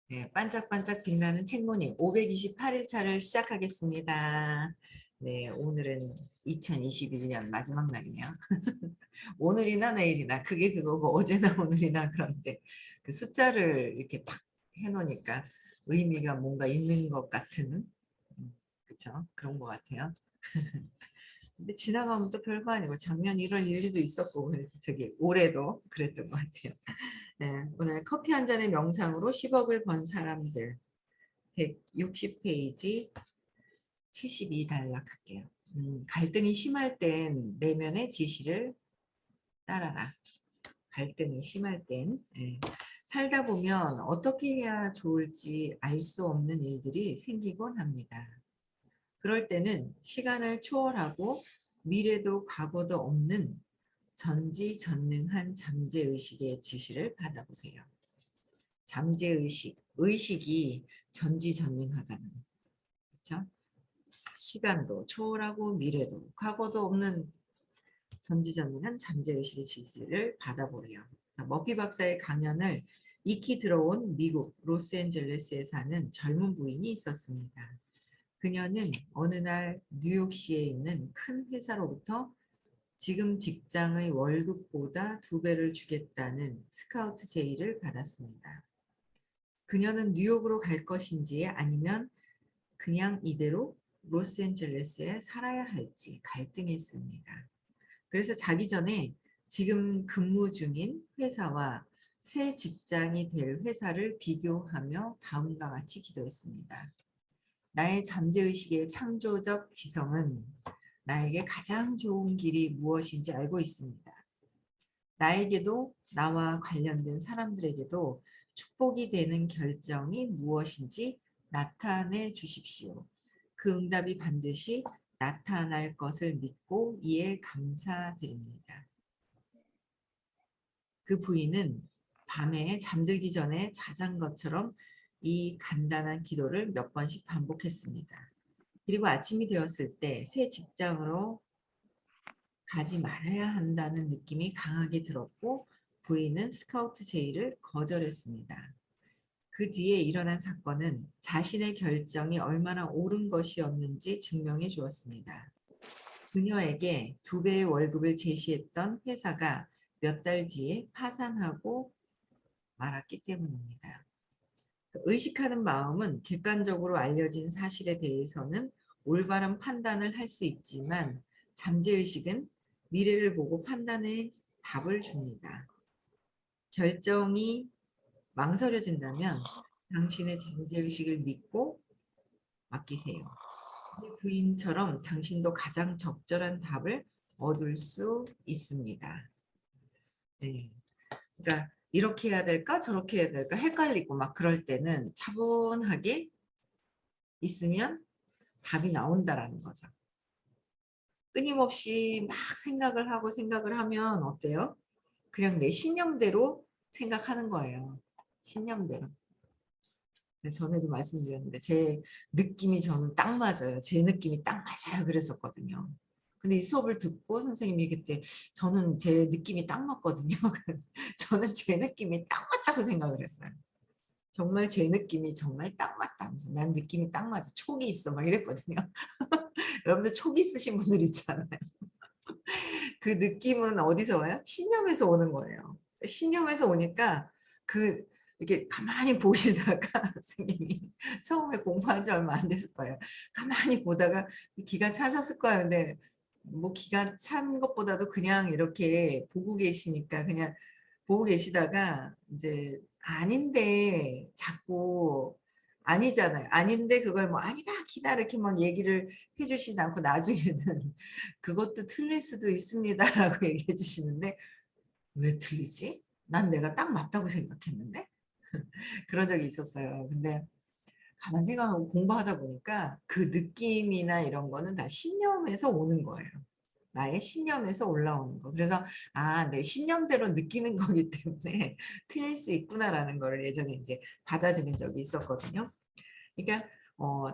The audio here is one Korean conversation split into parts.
네, 반짝반짝 빛나는 책모닝 528일차를 시작하겠습니다. 네, 오늘은 2021년 마지막 날이네요. 오늘이나 내일이나 그게 그거고 어제나 오늘이나 그런데 그 숫자를 이렇게 딱 해놓으니까 의미가 뭔가 있는 것 같은 그쵸? 그런 것 같아요. 근데 지나가면 또 별거 아니고 작년 1월 1일도 있었고 저기 올해도 그랬던 것 같아요. 네, 오늘 커피 한 잔의 명상으로 10억을 번 사람들 160페이지 72단락 할게요. 갈등이 심할 땐 내면의 지시를 따라라. 갈등이 심할 땐 살다 보면 어떻게 해야 좋을지 알 수 없는 일들이 생기곤 합니다. 그럴 때는 시간을 초월하고 미래도 과거도 없는 전지전능한 잠재의식의 지시를 받아보세요. 잠재의식, 의식이 전지전능하다는 그렇죠? 시간도 초월하고 미래도 과거도 없는 전지전능한 잠재의식의 지시를 받아보래요. 머피 박사의 강연을 익히 들어온 미국 로스앤젤레스에 사는 젊은 부인이 있었습니다. 그녀는 어느 날 뉴욕시에 있는 큰 회사로부터 지금 직장의 월급보다 2배를 주겠다는 스카우트 제의를 받았습니다. 그녀는 뉴욕으로 갈 것인지 아니면 그냥 이대로 로스앤젤레스에 살아야 할지 갈등했습니다. 그래서 자기 전에 지금 근무 중인 회사와 새 직장이 될 회사를 비교하며 다음과 같이 기도했습니다. 나의 잠재의식의 창조적 지성은 나에게 가장 좋은 길이 무엇인지 알고 있습니다. 나에게도 나와 관련된 사람들에게도 축복이 되는 결정이 무엇인지 나타내 주십시오. 그 응답이 반드시 나타날 것을 믿고 이에 감사드립니다. 그 부인은 밤에 잠들기 전에 자장것처럼 이 간단한 기도를 몇 번씩 반복했습니다. 그리고 아침이 되었을 때 새 직장으로 가지 말아야 한다는 느낌이 강하게 들었고 부인은 스카우트 제의를 거절했습니다. 그 뒤에 일어난 사건은 자신의 결정이 얼마나 옳은 것이었는지 증명해 주었습니다. 그녀에게 2배의 월급을 제시했던 회사가 몇 달 뒤에 파산하고 말았기 때문입니다. 의식하는 마음은 객관적으로 알려진 사실에 대해서는 올바른 판단을 할 수 있지만 잠재의식은 미래를 보고 판단에 답을 줍니다. 결정이 망설여진다면 당신의 잠재의식을 믿고 맡기세요. 부인처럼 당신도 가장 적절한 답을 얻을 수 있습니다. 네. 그러니까 이렇게 해야 될까 저렇게 해야 될까 헷갈리고 막 그럴 때는 차분하게 있으면 답이 나온다라는 거죠. 끊임없이 막 생각을 하면 어때요? 그냥 내 신념대로 생각하는 거예요. 신념대로. 전에도 말씀드렸는데 제 느낌이 저는 딱 맞아요. 제 느낌이 딱 맞아요. 그랬었거든요. 근데 이 수업을 듣고 선생님이 그때 저는 제 느낌이 딱 맞거든요. 저는 제 느낌이 딱 맞다고 생각을 했어요. 정말 제 느낌이 정말 딱 맞다. 난 느낌이 딱 맞아. 촉이 있어. 막 이랬거든요. 여러분들 촉 있으신 분들 있잖아요. 그 느낌은 어디서 와요? 신념에서 오는 거예요. 신념에서 오니까 그 이렇게 가만히 보시다가 선생님이 처음에 공부한 지 얼마 안 됐을 거예요. 가만히 보다가 기간 차셨을 거예요. 근데 뭐 기간 찬 것보다도 그냥 이렇게 보고 계시니까 그냥 보고 계시다가 이제 아닌데 자꾸 아니잖아요. 아닌데 그걸 뭐 아니다 기다 이렇게 막 얘기를 해주시지 않고 나중에는 그것도 틀릴 수도 있습니다라고 얘기해 주시는데 왜 틀리지? 난 내가 딱 맞다고 생각했는데 그런 적이 있었어요. 근데 가만 생각하고 공부하다 보니까 그 느낌이나 이런 거는 다 신념에서 오는 거예요. 나의 신념에서 올라오는 거. 그래서 내 신념대로 느끼는 거기 때문에 틀릴 수 있구나라는 거를 예전에 이제 받아들인 적이 있었거든요. 그러니까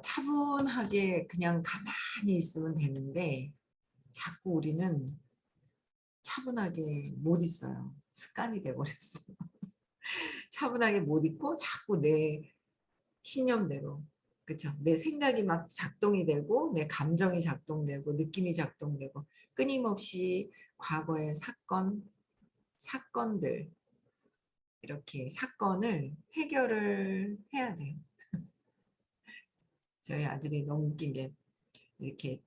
차분하게 그냥 가만히 있으면 되는데 자꾸 우리는 차분하게 못 있어요. 습관이 돼버렸어. 차분하게 못 있고 자꾸 내 신념대로. 그쵸? 내 생각이 막 작동이 되고 내 감정이 작동되고 느낌이 작동되고 끊임없이 과거의 사건들 이렇게 사건을 해결을 해야 돼요. 저희 아들이 너무 웃긴 게 이렇게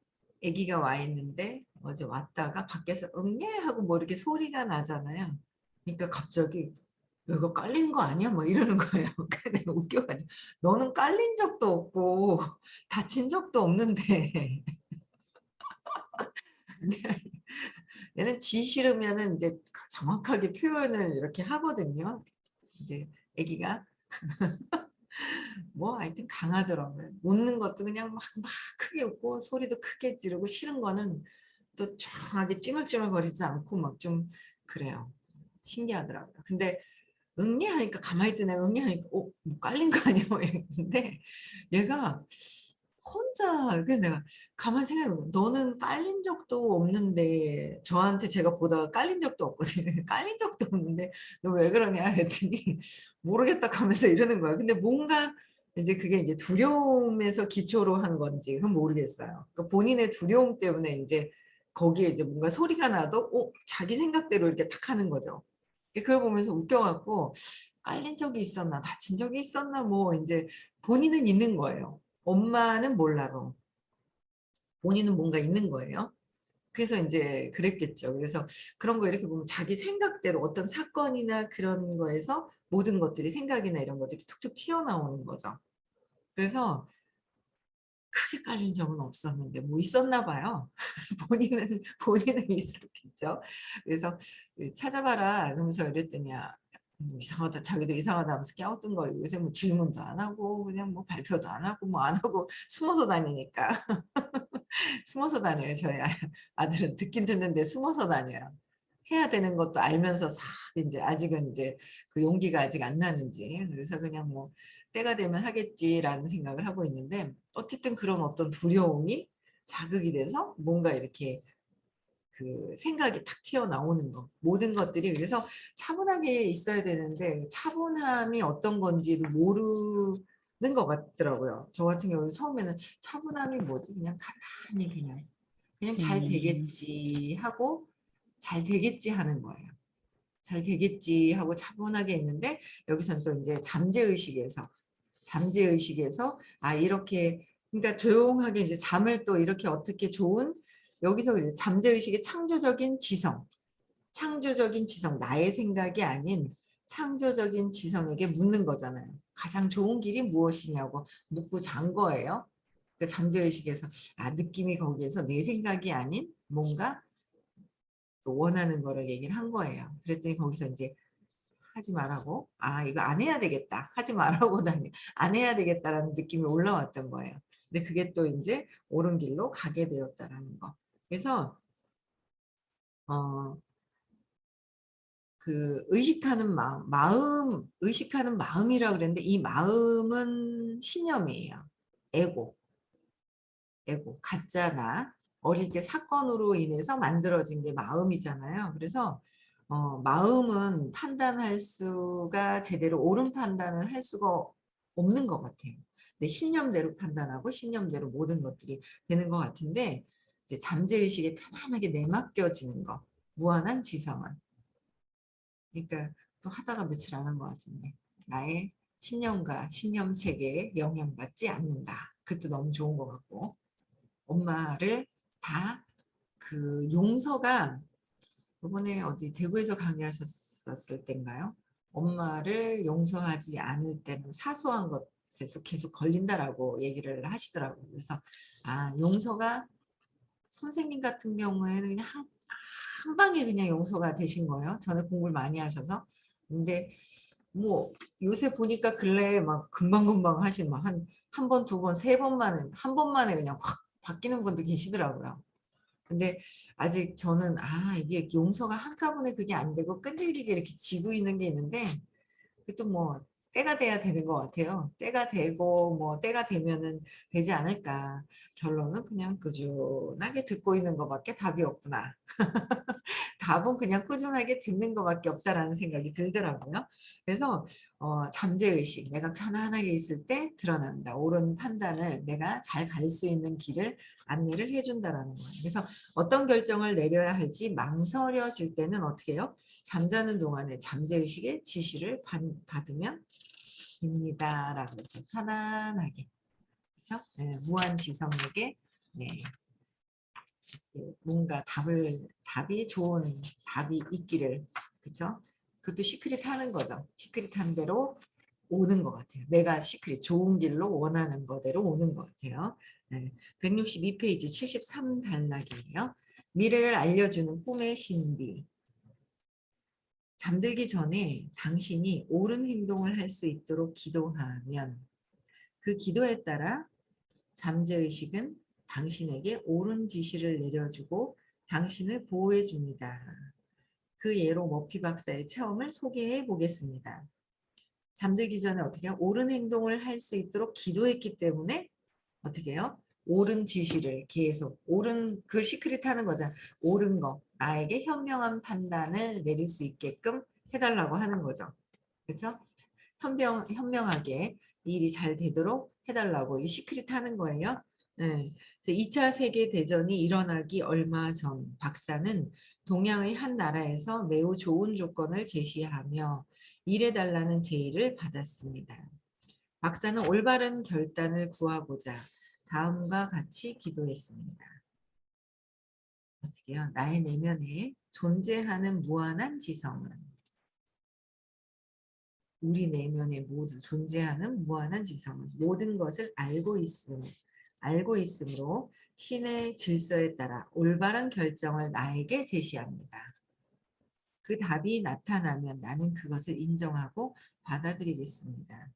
아기가 와 있는데 어제 왔다가 밖에서 응애 하고 뭐 이렇게 소리가 나잖아요. 그러니까 갑자기 이거 깔린 거 아니야? 뭐 이러는 거예요. 근데 웃겨가지고 너는 깔린 적도 없고 다친 적도 없는데 얘는 지 싫으면은 이제 정확하게 표현을 이렇게 하거든요. 이제 아기가 뭐 하여튼 강하더라고요. 웃는 것도 그냥 막 크게 웃고 소리도 크게 지르고 싫은 거는 또 정하게 찡얼찡얼거리지 않고 막 좀 그래요. 신기하더라고요. 근데 응애하니까 가만히 있던 애가 응애하니까 뭐 깔린 거 아니야? 뭐 이랬는데 얘가 혼자 그래서 내가 가만히 생각해보고 너는 깔린 적도 없는데 저한테 제가 보다가 깔린 적도 없거든요. 깔린 적도 없는데 너 왜 그러냐 그랬더니 모르겠다 하면서 이러는 거야. 근데 뭔가 이제 그게 이제 두려움에서 기초로 한 건지 그건 모르겠어요. 그러니까 본인의 두려움 때문에 이제 거기에 이제 뭔가 소리가 나도 자기 생각대로 이렇게 탁 하는 거죠. 그걸 보면서 웃겨갖고 깔린 적이 있었나 다친 적이 있었나 뭐 이제 본인은 있는 거예요. 엄마는 몰라도 본인은 뭔가 있는 거예요. 그래서 이제 그랬겠죠. 그래서 그런 거 이렇게 보면 자기 생각대로 어떤 사건이나 그런 거에서 모든 것들이 생각이나 이런 것들이 툭툭 튀어나오는 거죠. 그래서 크게 깔린 적은 없었는데 뭐 있었나 봐요. 본인은 있었겠죠. 그래서 찾아봐라 그러면서 이랬더니 뭐 이상하다 자기도 이상하다 하면서 깨우뚱거리고 요새 뭐 질문도 안 하고 그냥 뭐 발표도 안 하고 뭐 안 하고 숨어서 다니니까 숨어서 다녀요. 저희 아들은 듣긴 듣는데 숨어서 다녀요. 해야 되는 것도 알면서 싹 이제 아직은 이제 그 용기가 아직 안 나는지 그래서 그냥 뭐 때가 되면 하겠지라는 생각을 하고 있는데 어쨌든 그런 어떤 두려움이 자극이 돼서 뭔가 이렇게 그 생각이 탁 튀어나오는 거 모든 것들이 그래서 차분하게 있어야 되는데 차분함이 어떤 건지도 모르는 것 같더라고요. 저 같은 경우는 처음에는 차분함이 뭐지 그냥 가만히 그냥 잘 음, 되겠지 하고 잘 되겠지 하는 거예요. 잘 되겠지 하고 차분하게 있는데 여기서는 또 이제 잠재의식에서 이렇게 그러니까 조용하게 이제 잠을 또 이렇게 어떻게 좋은 여기서 이제 잠재의식의 창조적인 지성 나의 생각이 아닌 창조적인 지성에게 묻는 거잖아요. 가장 좋은 길이 무엇이냐고 묻고 잔 거예요. 그 잠재의식에서 느낌이 거기에서 내 생각이 아닌 뭔가 또 원하는 거를 얘기를 한 거예요. 그랬더니 거기서 이제 하지 말라고 이거 안 해야 되겠다 하지 말라고 다니 안 해야 되겠다라는 느낌이 올라왔던 거예요. 근데 그게 또 이제 옳은 길로 가게 되었다라는 거. 그래서 어, 그 의식하는 마음이라고 그랬는데 이 마음은 신념이에요. 에고, 가짜 나. 어릴 때 사건으로 인해서 만들어진 게 마음이잖아요. 그래서 마음은 판단할 수가 제대로 옳은 판단을 할 수가 없는 것 같아요. 근데 신념대로 판단하고 신념대로 모든 것들이 되는 것 같은데 이제 잠재의식에 편안하게 내맡겨지는 거. 무한한 지성은. 그러니까 또 하다가 며칠 안 한 것 같은데 나의 신념과 신념 체계에 영향받지 않는다. 그것도 너무 좋은 것 같고 엄마를 다 그 용서가 이번에 어디 대구에서 강의하셨을 때인가요? 엄마를 용서하지 않을 때는 사소한 것에서 계속 걸린다라고 얘기를 하시더라고요. 그래서 용서가 선생님 같은 경우에는 그냥 한 방에 그냥 용서가 되신 거예요. 전에 공부를 많이 하셔서. 근데 뭐 요새 보니까 근래에 막 금방금방 하신 한 번, 두 번, 세 번만에 한 번만에 그냥 확 바뀌는 분도 계시더라고요. 근데 아직 저는 이게 용서가 한꺼번에 그게 안 되고 끈질기게 이렇게 지고 있는 게 있는데 그것도 뭐 때가 돼야 되는 것 같아요. 때가 되고 뭐 때가 되면은 되지 않을까. 결론은 그냥 꾸준하게 듣고 있는 것밖에 답이 없구나. 답은 그냥 꾸준하게 듣는 것밖에 없다라는 생각이 들더라고요. 그래서 잠재의식, 내가 편안하게 있을 때 드러난다. 옳은 판단을 내가 잘 갈 수 있는 길을 안내를 해준다라는 거예요. 그래서 어떤 결정을 내려야 할지 망설여질 때는 어떻게 해요? 잠자는 동안에 잠재의식의 지시를 받으면 됩니다라고 해서 편안하게, 그렇죠? 네, 무한지성에게 네, 뭔가 답이 좋은 답이 있기를, 그렇죠? 그것도 시크릿 하는 거죠. 시크릿 한 대로 오는 것 같아요. 내가 시크릿 좋은 길로 원하는 거대로 오는 것 같아요. 네, 162페이지 73단락이에요. 미래를 알려주는 꿈의 신비. 잠들기 전에 당신이 옳은 행동을 할 수 있도록 기도하면 그 기도에 따라 잠재의식은 당신에게 옳은 지시를 내려주고 당신을 보호해 줍니다. 그 예로 머피 박사의 체험을 소개해 보겠습니다. 잠들기 전에 어떻게 해요? 옳은 행동을 할 수 있도록 기도했기 때문에 어떻게 해요? 옳은 지시를 계속, 옳은, 그걸 시크릿 하는 거잖아. 옳은 거, 나에게 현명한 판단을 내릴 수 있게끔 해달라고 하는 거죠. 그렇죠? 현명하게 일이 잘 되도록 해달라고 이 시크릿 하는 거예요. 네. 2차 세계대전이 일어나기 얼마 전 박사는 동양의 한 나라에서 매우 좋은 조건을 제시하며 일해달라는 제의를 받았습니다. 박사는 올바른 결단을 구하고자 다음과 같이 기도했습니다. 어떻게요? 나의 내면에 존재하는 무한한 지성은 우리 내면에 모두 존재하는 무한한 지성은 모든 것을 알고 있으므로 신의 질서에 따라 올바른 결정을 나에게 제시합니다. 그 답이 나타나면 나는 그것을 인정하고 받아들이겠습니다.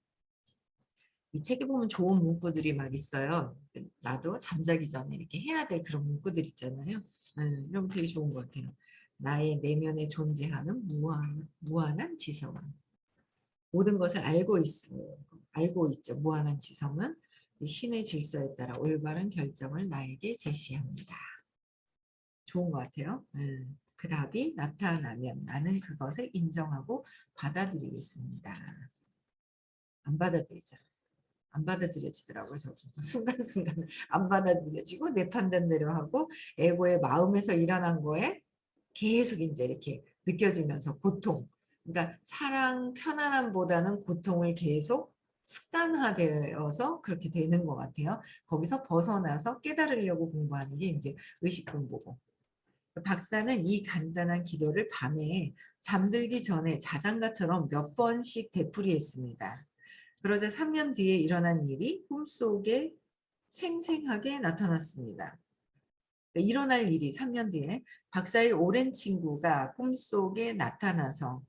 이 책에 보면 좋은 문구들이 막 있어요. 나도 잠자기 전에 이렇게 해야 될 그런 문구들 있잖아요. 이런 거 되게 좋은 것 같아요. 나의 내면에 존재하는 무한한 지성은 모든 것을 알고 있죠. 무한한 지성은 신의 질서에 따라 올바른 결정을 나에게 제시합니다. 좋은 것 같아요. 그 답이 나타나면 나는 그것을 인정하고 받아들이겠습니다. 안 받아들이잖아. 안 받아들여지더라고요. 저도 순간순간 안 받아들여지고 내 판단대로 하고 에고의 마음에서 일어난 거에 계속 이제 이렇게 느껴지면서 고통. 그러니까 사랑 편안함보다는 고통을 계속 습관화되어서 그렇게 되는 것 같아요. 거기서 벗어나서 깨달으려고 공부하는 게 이제 의식 공부고. 박사는 이 간단한 기도를 밤에 잠들기 전에 자장가처럼 몇 번씩 되풀이했습니다. 그러자 3년 뒤에 일어난 일이 꿈속에 생생하게 나타났습니다. 일어날 일이 3년 뒤에 박사의 오랜 친구가 꿈속에 나타나서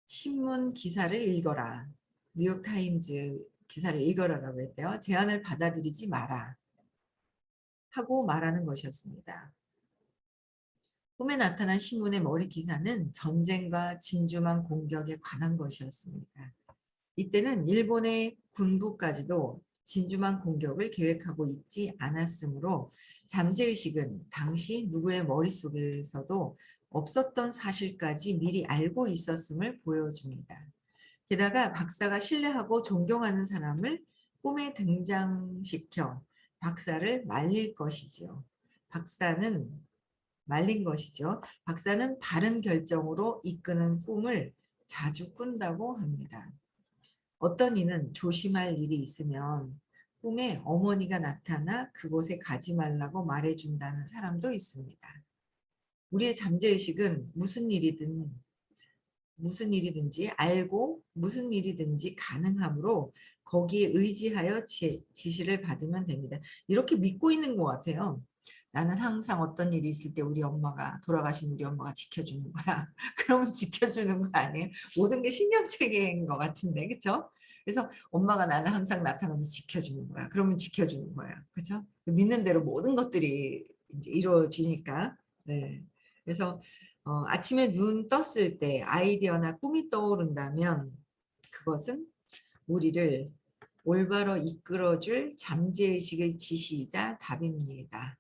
신문 기사를 읽어라. 뉴욕타임즈 기사를 읽어라라고 했대요. 제안을 받아들이지 마라. 하고 말하는 것이었습니다. 꿈에 나타난 신문의 머리 기사는 전쟁과 진주만 공격에 관한 것이었습니다. 이때는 일본의 군부까지도 진주만 공격을 계획하고 있지 않았으므로 잠재의식은 당시 누구의 머릿속에서도 없었던 사실까지 미리 알고 있었음을 보여줍니다. 게다가 박사가 신뢰하고 존경하는 사람을 꿈에 등장시켜 박사를 말릴 것이지요. 박사는 말린 것이죠. 박사는 바른 결정으로 이끄는 꿈을 자주 꾼다고 합니다. 어떤 이는 조심할 일이 있으면 꿈에 어머니가 나타나 그곳에 가지 말라고 말해준다는 사람도 있습니다. 우리의 잠재의식은 무슨 일이든지 알고 무슨 일이든지 가능하므로 거기에 의지하여 지시를 받으면 됩니다. 이렇게 믿고 있는 것 같아요. 나는 항상 어떤 일이 있을 때 돌아가신 우리 엄마가 지켜주는 거야. 그러면 지켜주는 거 아니에요? 모든 게 신념체계인 것 같은데, 그렇죠? 그래서 엄마가 나는 항상 나타나서 지켜주는 거야. 그러면 지켜주는 거야, 그렇죠? 믿는 대로 모든 것들이 이제 이루어지니까. 네. 그래서 아침에 눈 떴을 때 아이디어나 꿈이 떠오른다면 그것은 우리를 올바로 이끌어줄 잠재의식의 지시이자 답입니다.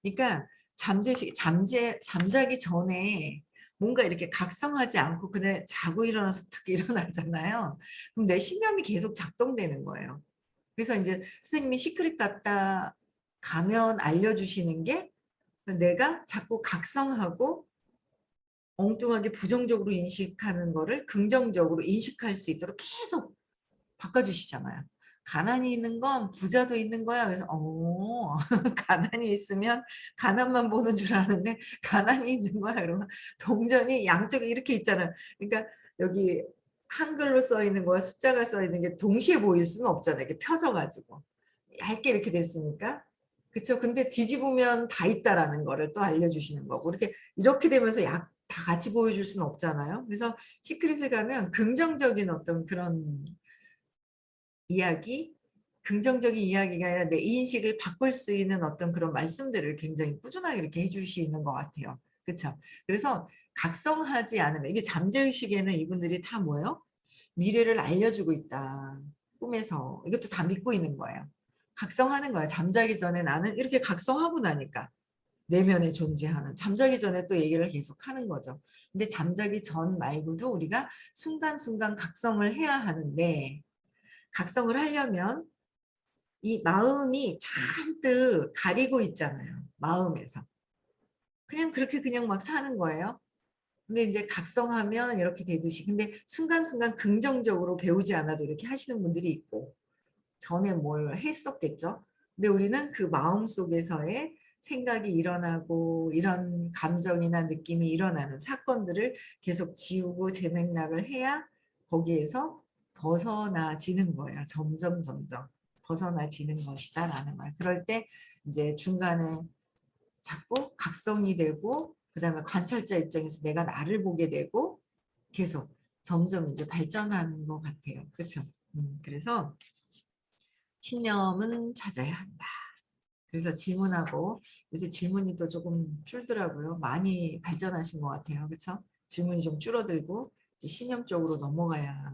그러니까 잠자기 전에 뭔가 이렇게 각성하지 않고 그냥 자고 일어나서 툭 일어나잖아요. 그럼 내 신념이 계속 작동되는 거예요. 그래서 이제 선생님이 시크릿 갔다 가면 알려주시는 게 내가 자꾸 각성하고 엉뚱하게 부정적으로 인식하는 거를 긍정적으로 인식할 수 있도록 계속 바꿔주시잖아요. 가난이 있는 건 부자도 있는 거야. 그래서 가난이 있으면 가난만 보는 줄 아는데 가난이 있는 거야. 그러면 동전이 양쪽에 이렇게 있잖아요. 그러니까 여기 한글로 써 있는 거와 숫자가 써 있는 게 동시에 보일 수는 없잖아요. 이렇게 펴져가지고 얇게 이렇게 됐으니까. 그렇죠. 근데 뒤집으면 다 있다라는 거를 또 알려주시는 거고 이렇게 되면서 다 같이 보여줄 수는 없잖아요. 그래서 시크릿을 가면 긍정적인 어떤 그런 이야기, 긍정적인 이야기가 아니라 내 인식을 바꿀 수 있는 어떤 그런 말씀들을 굉장히 꾸준하게 이렇게 해주시는 것 같아요. 그렇죠? 그래서 각성하지 않으면 이게 잠재의식에는 이분들이 다 뭐예요? 미래를 알려주고 있다. 꿈에서. 이것도 다 믿고 있는 거예요. 각성하는 거예요. 잠자기 전에 나는 이렇게 각성하고 나니까 내면에 존재하는 잠자기 전에 또 얘기를 계속 하는 거죠. 근데 잠자기 전 말고도 우리가 순간순간 각성을 해야 하는데 각성을 하려면 이 마음이 잔뜩 가리고 있잖아요. 마음에서. 그냥 그렇게 그냥 막 사는 거예요. 근데 이제 각성하면 이렇게 되듯이 근데 순간순간 긍정적으로 배우지 않아도 이렇게 하시는 분들이 있고 전에 뭘 했었겠죠. 근데 우리는 그 마음 속에서의 생각이 일어나고 이런 감정이나 느낌이 일어나는 사건들을 계속 지우고 재맥락을 해야 거기에서 벗어나지는 거예요. 점점 점점 벗어나지는 것이다라는 말. 그럴 때 이제 중간에 자꾸 각성이 되고 그다음에 관찰자 입장에서 내가 나를 보게 되고 계속 점점 이제 발전하는 것 같아요. 그렇죠? 그래서 신념은 찾아야 한다. 그래서 질문하고 요새 질문이 또 조금 줄더라고요. 많이 발전하신 것 같아요. 그렇죠? 질문이 좀 줄어들고 이제 신념 쪽으로 넘어가야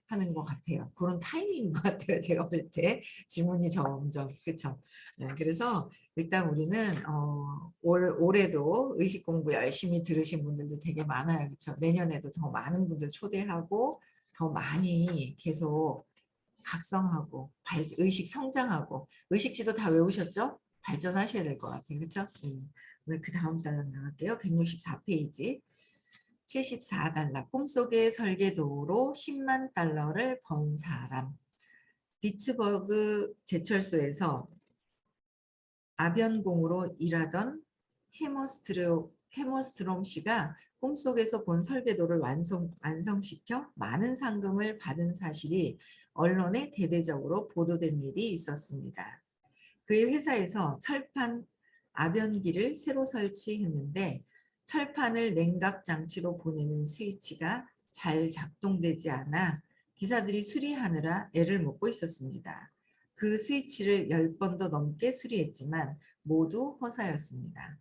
하는 것 같아요. 그런 타이밍인 것 같아요. 제가 볼 때 질문이 점점 그렇죠. 네, 그래서 일단 우리는 올해도 의식 공부 열심히 들으신 분들도 되게 많아요. 그렇죠? 내년에도 더 많은 분들 초대하고 더 많이 계속 각성하고 의식 성장하고 의식지도 다 외우셨죠? 발전하셔야 될 것 같아요. 그렇죠? 오늘 그 다음 달러 나갈게요. 164페이지. 74달러. 꿈속의 설계도로 10만 달러를 번 사람. 비츠버그 제철소에서 아변공으로 일하던 헤머스트롬 씨가 꿈속에서 본 설계도를 완성시켜 많은 상금을 받은 사실이 언론에 대대적으로 보도된 일이 있었습니다. 그의 회사에서 철판 아변기를 새로 설치했는데 철판을 냉각 장치로 보내는 스위치가 잘 작동되지 않아 기사들이 수리하느라 애를 먹고 있었습니다. 그 스위치를 10번도 넘게 수리했지만 모두 허사였습니다.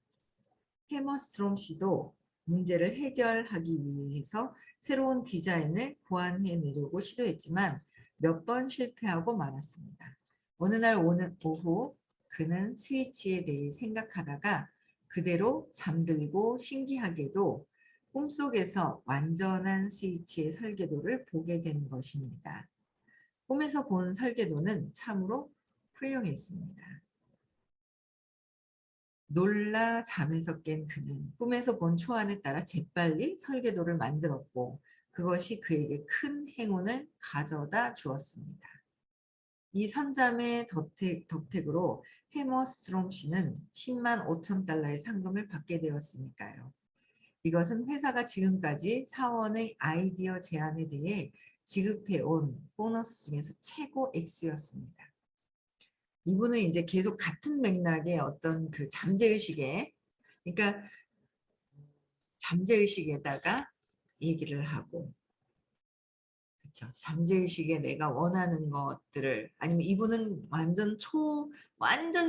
해머스트롬 씨도 문제를 해결하기 위해서 새로운 디자인을 고안해내려고 시도했지만 몇 번 실패하고 말았습니다. 어느 날 오후 그는 스위치에 대해 생각하다가 그대로 잠들고 신기하게도 꿈속에서 완전한 스위치의 설계도를 보게 된 것입니다. 꿈에서 본 설계도는 참으로 훌륭했습니다. 놀라 잠에서 깬 그는 꿈에서 본 초안에 따라 재빨리 설계도를 만들었고 그것이 그에게 큰 행운을 가져다 주었습니다. 이 선잠의 덕택으로 해머스트롬 씨는 10만 5천 달러의 상금을 받게 되었으니까요. 이것은 회사가 지금까지 사원의 아이디어 제안에 대해 지급해온 보너스 중에서 최고 액수였습니다. 이분은 이제 계속 같은 맥락의 어떤 그 잠재의식에, 그러니까 잠재의식에다가 얘기를 하고, 그렇죠. 잠재의식에 내가 원하는 것들을, 아니면 이분은 완전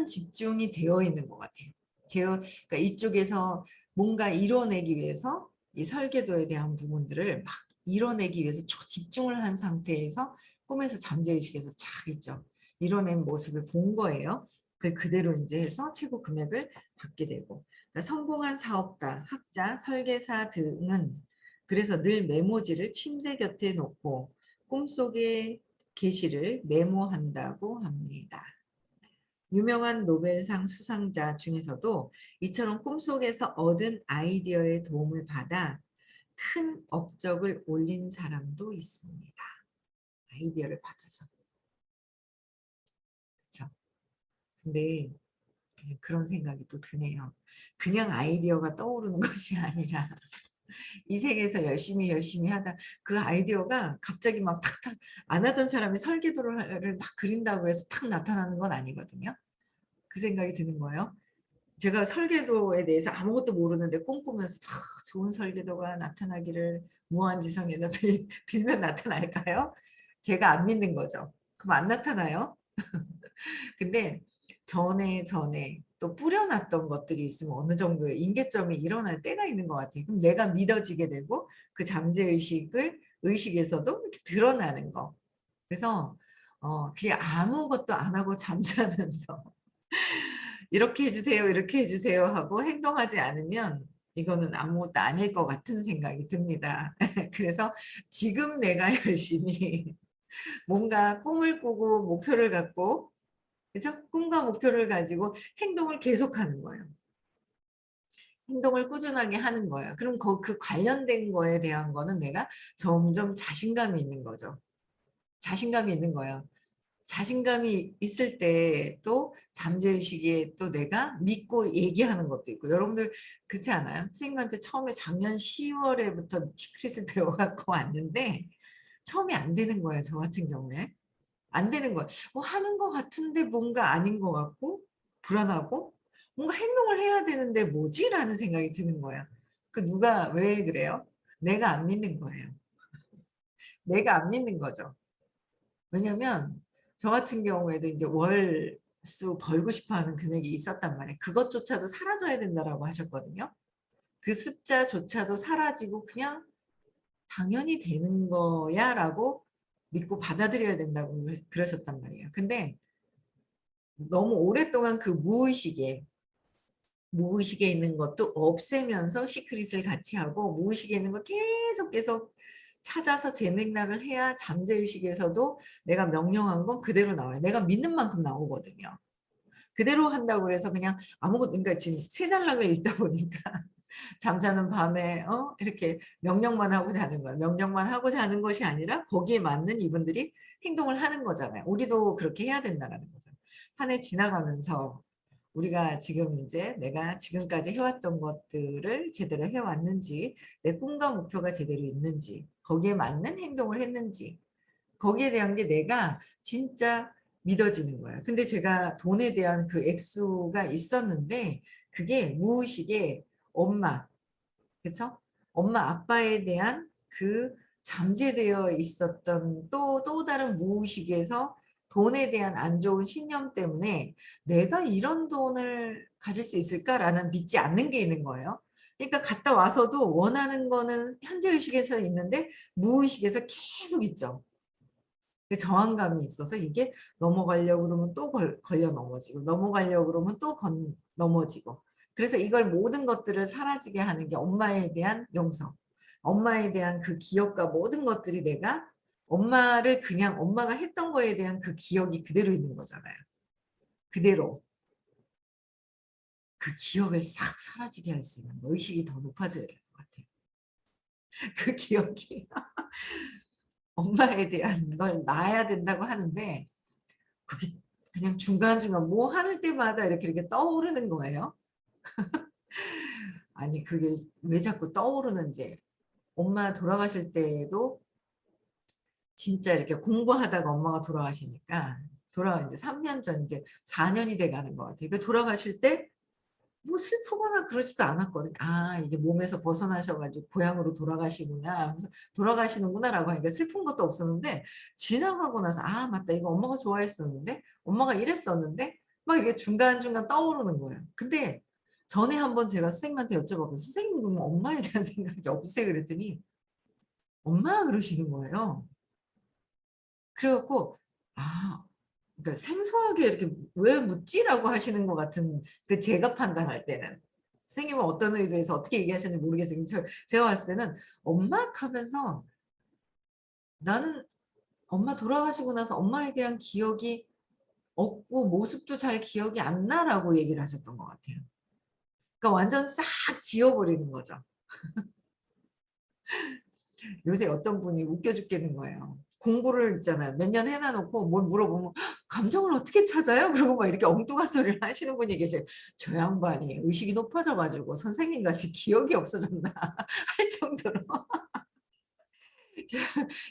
집중이 되어 있는 것 같아요. 그러니까 이쪽에서 뭔가 이뤄내기 위해서 이 설계도에 대한 부분들을 막 이뤄내기 위해서 초집중을 한 상태에서 꿈에서 잠재의식에서 착 있죠. 이뤄낸 모습을 본 거예요. 그걸 그대로 이제 해서 최고 금액을 받게 되고, 그러니까 성공한 사업가, 학자, 설계사 등은 그래서 늘 메모지를 침대 곁에 놓고 꿈속의 계시를 메모한다고 합니다. 유명한 노벨상 수상자 중에서도 이처럼 꿈속에서 얻은 아이디어의 도움을 받아 큰 업적을 올린 사람도 있습니다. 아이디어를 받아서. 그렇죠? 근데 그런 생각이 또 드네요. 그냥 아이디어가 떠오르는 것이 아니라 이 세계에서 열심히 하다 그 아이디어가 갑자기 막 탁탁 안 하던 사람이 설계도를 막 그린다고 해서 탁 나타나는 건 아니거든요. 그 생각이 드는 거예요. 제가 설계도에 대해서 아무것도 모르는데 꿈꾸면서 좋은 설계도가 나타나기를 무한지성에다 빌면 나타날까요? 제가 안 믿는 거죠. 그럼 안 나타나요? 근데 전에 또 뿌려놨던 것들이 있으면 어느 정도의 임계점이 일어날 때가 있는 것 같아요. 그럼 내가 믿어지게 되고 그 의식에서도 이렇게 드러나는 거. 그래서 그냥 아무것도 안 하고 잠자면서 이렇게 해주세요, 이렇게 해주세요 하고 행동하지 않으면 이거는 아무것도 아닐 것 같은 생각이 듭니다. 그래서 지금 내가 열심히 뭔가 꿈을 꾸고 목표를 갖고 그죠? 꿈과 목표를 가지고 행동을 계속하는 거예요. 행동을 꾸준하게 하는 거예요. 그럼 그 관련된 거에 대한 거는 내가 점점 자신감이 있는 거죠. 자신감이 있는 거예요. 자신감이 있을 때 또 잠재의식에 또 내가 믿고 얘기하는 것도 있고 여러분들 그렇지 않아요? 선생님한테 처음에 작년 10월에부터 시크릿을 배워갖고 왔는데 처음에 안 되는 거예요. 저 같은 경우에. 안 되는 거예요. 하는 것 같은데 뭔가 아닌 것 같고 불안하고 뭔가 행동을 해야 되는데 뭐지? 라는 생각이 드는 거예요. 그 누가 왜 그래요? 내가 안 믿는 거예요. 내가 안 믿는 거죠. 왜냐면 저 같은 경우에도 이제 월수 벌고 싶어 하는 금액이 있었단 말이에요. 그것조차도 사라져야 된다라고 하셨거든요. 그 숫자조차도 사라지고 그냥 당연히 되는 거야 라고 믿고 받아들여야 된다고 그러셨단 말이에요. 근데 너무 오랫동안 그 무의식에 있는 것도 없애면서 시크릿을 같이 하고 무의식에 있는 거 계속 찾아서 재맥락을 해야 잠재의식에서도 내가 명령한 건 그대로 나와요. 내가 믿는 만큼 나오거든요. 그대로 한다고 해서 그냥 아무것도 그러니까 지금 새 단락을 읽다 보니까 잠자는 밤에 이렇게 명령만 하고 자는 거예요. 명령만 하고 자는 것이 아니라 거기에 맞는 이분들이 행동을 하는 거잖아요. 우리도 그렇게 해야 된다는 거죠. 한 해 지나가면서 우리가 지금 이제 내가 지금까지 해왔던 것들을 제대로 해왔는지, 내 꿈과 목표가 제대로 있는지, 거기에 맞는 행동을 했는지, 거기에 대한 게 내가 진짜 믿어지는 거야. 근데 제가 돈에 대한 그 액수가 있었는데, 그게 무의식에 엄마, 그쵸? 엄마, 아빠에 대한 그 잠재되어 있었던 또 다른 무의식에서 돈에 대한 안 좋은 신념 때문에 내가 이런 돈을 가질 수 있을까라는 믿지 않는 게 있는 거예요. 그러니까 갔다 와서도 원하는 거는 현재의식에서 있는데 무의식에서 계속 있죠. 그 저항감이 있어서 이게 넘어가려고 그러면 또 걸려 넘어지고 넘어가려고 그러면 또 넘어지고 그래서 이걸 모든 것들을 사라지게 하는 게 엄마에 대한 용서 엄마에 대한 그 기억과 모든 것들이 내가 엄마를 그냥 엄마가 했던 거에 대한 그 기억이 그대로 있는 거잖아요. 그대로 그 기억을 싹 사라지게 할 수 있는 거. 의식이 더 높아져야 될 것 같아요. 그 기억이 엄마에 대한 걸 놔야 된다고 하는데 그게 그냥 중간중간 뭐 할 때마다 이렇게 떠오르는 거예요. 아니 그게 왜 자꾸 떠오르는지 엄마 돌아가실 때에도 진짜 이렇게 공부하다가 엄마가 돌아가시니까 이제 3년 전 이제 4년이 돼 가는 것 같아요. 그 돌아가실 때 뭐 슬프거나 그러지도 않았거든요. 아 이게 몸에서 벗어나셔가지고 고향으로 돌아가시구나 하면서 돌아가시는구나라고 하니까 슬픈 것도 없었는데 지나가고 나서 아 맞다 이거 엄마가 좋아했었는데 엄마가 이랬었는데 막 이렇게 중간중간 떠오르는 거예요. 근데 전에 한번 제가 선생님한테 여쭤봤거든요. 선생님 그러면 엄마에 대한 생각이 없으세요? 그랬더니 엄마가 그러시는 거예요. 그래갖고 아 그러니까 생소하게 이렇게 왜 묻지라고 하시는 것 같은 그 제가 판단할 때는 선생님은 어떤 의도에서 어떻게 얘기하셨는지 모르겠어요. 제가 봤을 때는 엄마 하면서 나는 엄마 돌아가시고 나서 엄마에 대한 기억이 없고 모습도 잘 기억이 안 나라고 얘기를 하셨던 것 같아요. 그러니까 완전 싹 지워버리는 거죠. 요새 어떤 분이 웃겨 죽겠는 거예요. 공부를 있잖아요. 몇 년 해놔놓고 뭘 물어보면 감정을 어떻게 찾아요? 그러고 막 이렇게 엉뚱한 소리를 하시는 분이 계세요. 저 양반이 의식이 높아져가지고 선생님같이 기억이 없어졌나 할 정도로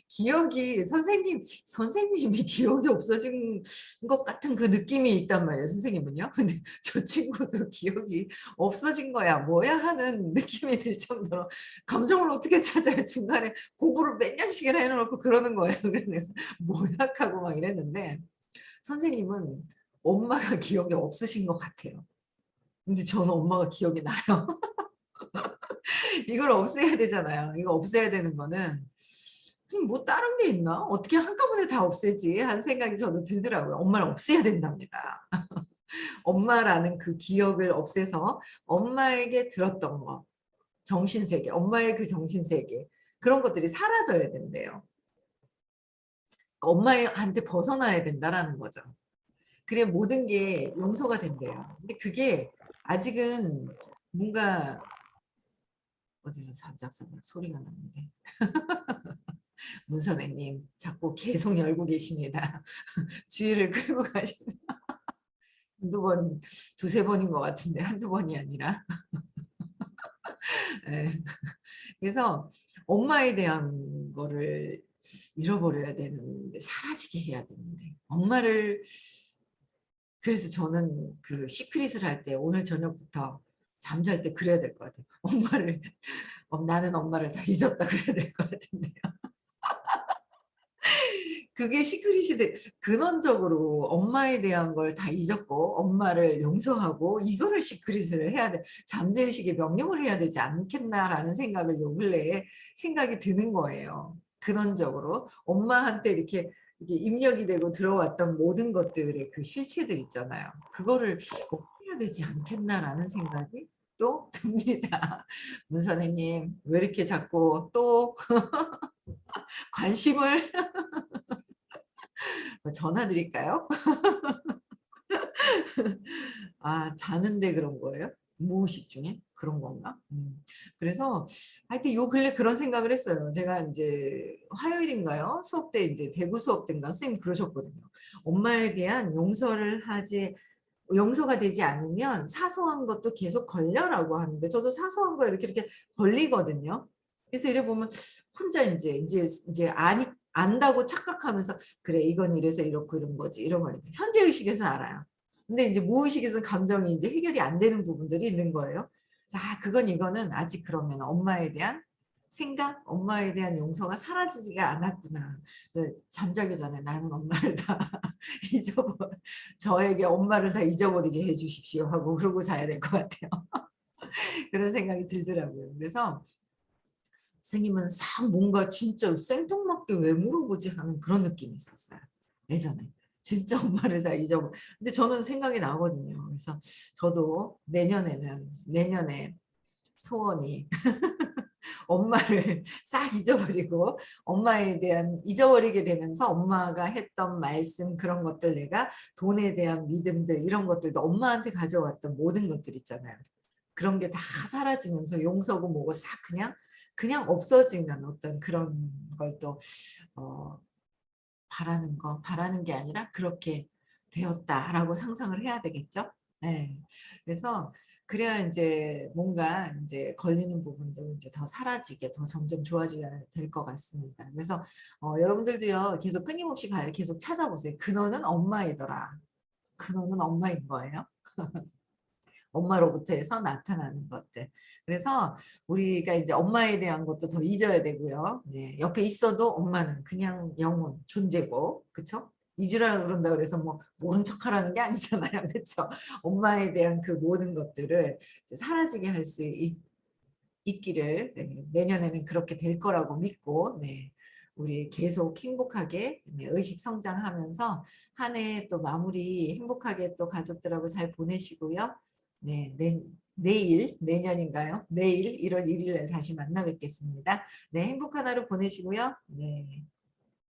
기억이 선생님이 기억이 없어진 것 같은 그 느낌이 있단 말이에요. 선생님은요. 근데 저 친구도 기억이 없어진 거야. 뭐야 하는 느낌이 들 정도로 감정을 어떻게 찾아요. 중간에 공부를 몇 년씩이나 해놓고 그러는 거예요. 그래서 내가 뭐야 하고 막 이랬는데 선생님은 엄마가 기억이 없으신 것 같아요. 근데 저는 엄마가 기억이 나요. 이걸 없애야 되잖아요. 이거 없애야 되는 거는 그럼 뭐 다른 게 있나? 어떻게 한꺼번에 다 없애지? 하는 생각이 저도 들더라고요. 엄마를 없애야 된답니다. 엄마라는 그 기억을 없애서 엄마에게 들었던 거, 정신세계, 엄마의 그 정신세계 그런 것들이 사라져야 된대요. 엄마한테 벗어나야 된다라는 거죠. 그래 모든 게 용서가 된대요. 근데 그게 아직은 뭔가 어디서 잠작삼작 소리가 나는데 문선생님 자꾸 계속 열고 계십니다. 주의를 끌고 가시는 한두 번, 두세 번인 것 같은데 한두 번이 아니라. 네. 그래서 엄마에 대한 거를 잃어버려야 되는데 사라지게 해야 되는데 엄마를 그래서 저는 그 시크릿을 할 때 오늘 저녁부터 잠잘 때 그래야 될 것 같아요. 엄마를 나는 엄마를 다 잊었다 그래야 될 것 같은데요. 그게 시크릿이 근원적으로 엄마에 대한 걸 다 잊었고 엄마를 용서하고 이거를 시크릿을 해야 돼. 잠재의식에 명령을 해야 되지 않겠나라는 생각을 요 근래에 생각이 드는 거예요. 근원적으로 엄마한테 이렇게 입력이 되고 들어왔던 모든 것들의 그 실체들 있잖아요. 그거를 해야 되지 않겠나라는 생각이 또 듭니다. 문 선생님 왜 이렇게 자꾸 또 관심을 전화 드릴까요? 아, 자는데 그런 거예요? 무의식 중에? 그런 건가? 그래서 하여튼 요 근래 그런 생각을 했어요. 제가 이제 화요일인가요? 수업 때 이제 대구 수업 때인가 선생님 그러셨거든요. 엄마에 대한 용서가 되지 않으면 사소한 것도 계속 걸려라고 하는데 저도 사소한 거 이렇게 걸리거든요. 그래서 이래 보면 혼자 이제 안다고 착각하면서 그래 이건 이래서 이렇고 이런 거지 이런 거니까 현재 의식에서 알아요. 근데 이제 무의식에서는 감정이 이제 해결이 안 되는 부분들이 있는 거예요. 자, 그건 이거는 아직 그러면 엄마에 대한 생각, 엄마에 대한 용서가 사라지지가 않았구나. 잠자기 전에 나는 엄마를 다 잊어버, 저에게 엄마를 다 잊어버리게 해주십시오 하고 그러고 자야 될 것 같아요. 그런 생각이 들더라고요. 그래서 선생님은 참 뭔가 진짜 생뚱맞게 왜 물어보지 하는 그런 느낌이 있었어요. 예전에. 진짜 엄마를 다 잊어버. 근데 저는 생각이 나거든요. 그래서 저도 내년에 소원이 엄마를 싹 잊어버리고 엄마에 대한 잊어버리게 되면서 엄마가 했던 말씀 그런 것들 내가 돈에 대한 믿음들 이런 것들도 엄마한테 가져왔던 모든 것들 있잖아요. 그런 게 다 사라지면서 용서고 뭐고 싹 그냥 없어지는 어떤 그런 걸 또 바라는 게 아니라 그렇게 되었다라고 상상을 해야 되겠죠. 네. 그래서 그래야 이제 뭔가 이제 걸리는 부분도 이제 더 사라지게 더 점점 좋아져야 될 것 같습니다. 그래서 여러분들도요 계속 끊임없이 계속 찾아보세요. 근원은 엄마이더라. 근원은 엄마인 거예요. 엄마로부터 해서 나타나는 것들. 그래서 우리가 이제 엄마에 대한 것도 더 잊어야 되고요. 네, 옆에 있어도 엄마는 그냥 영혼, 존재고, 그쵸? 잊으라 그런다 그래서 뭐 모른 척하라는 게 아니잖아요, 그쵸? 엄마에 대한 그 모든 것들을 이제 사라지게 할 수 있기를 네, 내년에는 그렇게 될 거라고 믿고, 네, 우리 계속 행복하게 네, 의식 성장하면서 한 해 또 마무리 행복하게 또 가족들하고 잘 보내시고요. 네, 내년인가요? 내일 1월 1일에 다시 만나 뵙겠습니다. 네, 행복한 하루 보내시고요. 네.